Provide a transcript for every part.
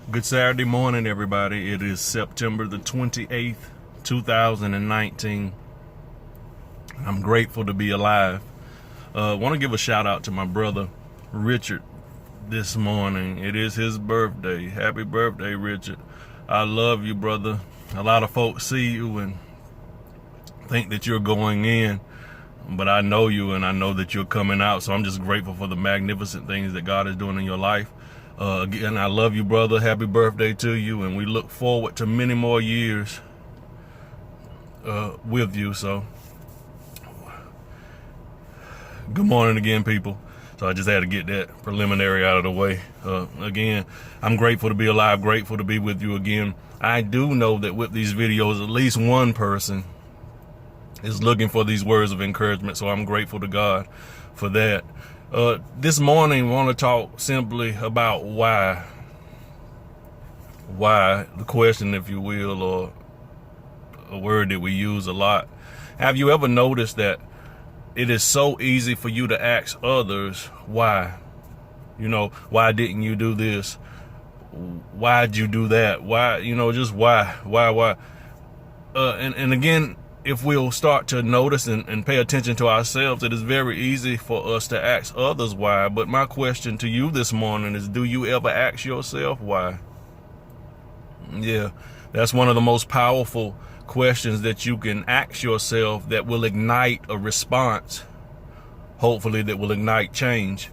Good Saturday morning, everybody. It is September the 28th, 2019. I'm grateful to be alive. Want to give a shout out to my brother, Richard, this morning. It is his birthday. Happy birthday, Richard. I love you, brother. A lot of folks see you and think that you're going in, but I know you and I know that you're coming out. So I'm just grateful for the magnificent things that God is doing in your life. Again, I love you, brother. Happy birthday to you, and we look forward to many more years with you. So good morning again, people. So I just had to get that preliminary out of the way. Again, I'm grateful to be alive, grateful to be with you again. I do know that with these videos, at least one person is looking for these words of encouragement. So I'm grateful to God for that. This morning, I want to talk simply about why. Why, the question, if you will, or a word that we use a lot. Have you ever noticed that it is so easy for you to ask others why? You know, why didn't you do this? Why'd you do that? Why, just why? And again, if we'll start to notice and pay attention to ourselves, it is very easy for us to ask others why. But my question to you this morning is, do you ever ask yourself why? Yeah, that's one of the most powerful questions that you can ask yourself that will ignite a response, hopefully that will ignite change.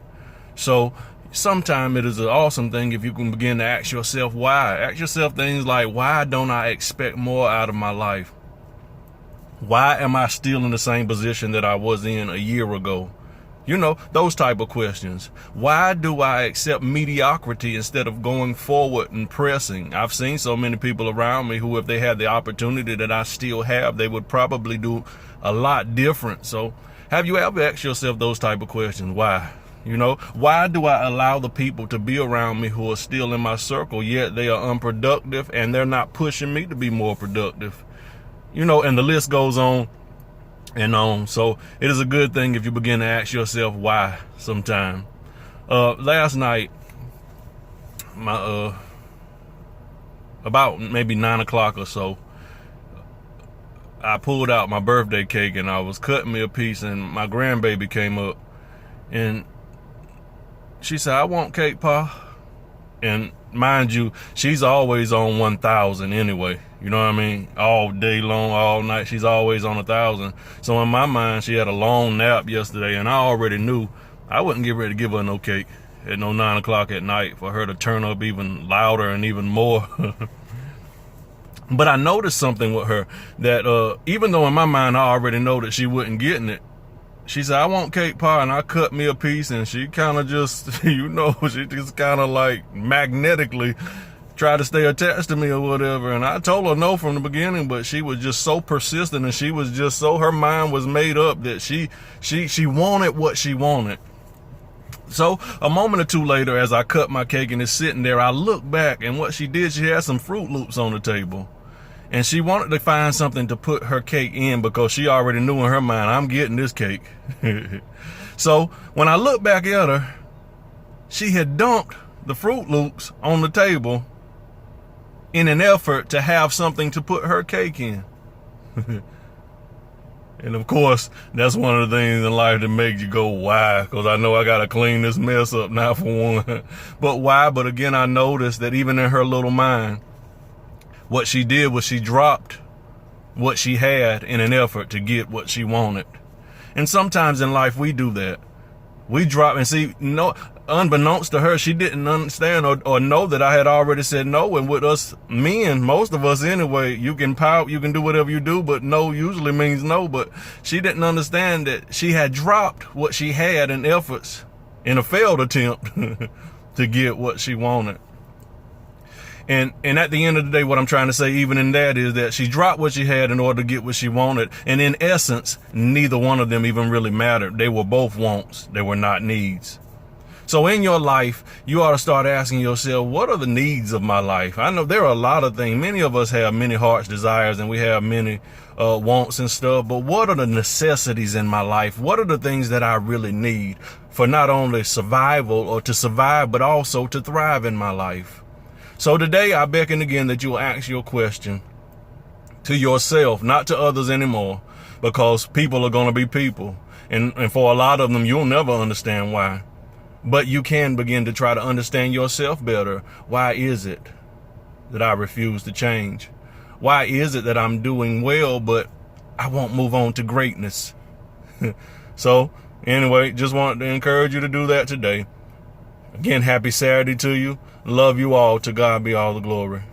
So sometimes it is an awesome thing if you can begin to ask yourself why. Ask yourself things like, why don't I expect more out of my life? Why am I still in the same position that I was in a year ago? You know, those type of questions. Why do I accept mediocrity instead of going forward and pressing? I've seen so many people around me who, if they had the opportunity that I still have, they would probably do a lot different. So have you ever asked yourself those type of questions? Why? Why do I allow the people to be around me who are still in my circle, yet they are unproductive and they're not pushing me to be more productive? And the list goes on and on. So it is a good thing if you begin to ask yourself why sometime. Last night, about maybe 9 o'clock or so, I pulled out my birthday cake and I was cutting me a piece, and my grandbaby came up and she said, "I want cake, Pa." And mind you, she's always on 1,000 anyway. You know what I mean? All day long, all night, she's always on 1,000. So in my mind, she had a long nap yesterday, and I already knew I wouldn't get ready to give her no cake at no 9 o'clock at night for her to turn up even louder and even more. But I noticed something with her that even though in my mind I already know that she wasn't getting it, she said, "I want cake, Pa," and I cut me a piece, and she kind of just, she just kind of like magnetically tried to stay attached to me or whatever. And I told her no from the beginning, but she was just so persistent, and she was just so, her mind was made up that she wanted what she wanted. So a moment or two later, as I cut my cake and it's sitting there, I look back, and what she did, she had some Fruit Loops on the table. And she wanted to find something to put her cake in because she already knew in her mind, I'm getting this cake. So when I look back at her, she had dumped the Fruit Loops on the table in an effort to have something to put her cake in. And of course, that's one of the things in life that makes you go, why? Because I know I got to clean this mess up now, for one. But why? But again, I noticed that even in her little mind, what she did was she dropped what she had in an effort to get what she wanted. And sometimes in life we do that. We drop, and see, unbeknownst to her, she didn't understand or know that I had already said no. And with us men, most of us anyway, you can pout, you can do whatever you do, but no usually means no. But she didn't understand that she had dropped what she had in efforts in a failed attempt to get what she wanted. And at the end of the day, what I'm trying to say, even in that, is that she dropped what she had in order to get what she wanted. And in essence, neither one of them even really mattered. They were both wants. They were not needs. So in your life, you ought to start asking yourself, what are the needs of my life? I know there are a lot of things. Many of us have many heart's desires, and we have many wants and stuff. But what are the necessities in my life? What are the things that I really need for not only survival or to survive, but also to thrive in my life? So today I beckon again that you will ask your question to yourself, not to others anymore, because people are going to be people. And for a lot of them, you'll never understand why. But you can begin to try to understand yourself better. Why is it that I refuse to change? Why is it that I'm doing well, but I won't move on to greatness? So anyway, just wanted to encourage you to do that today. Again, happy Saturday to you. Love you all. To God be all the glory.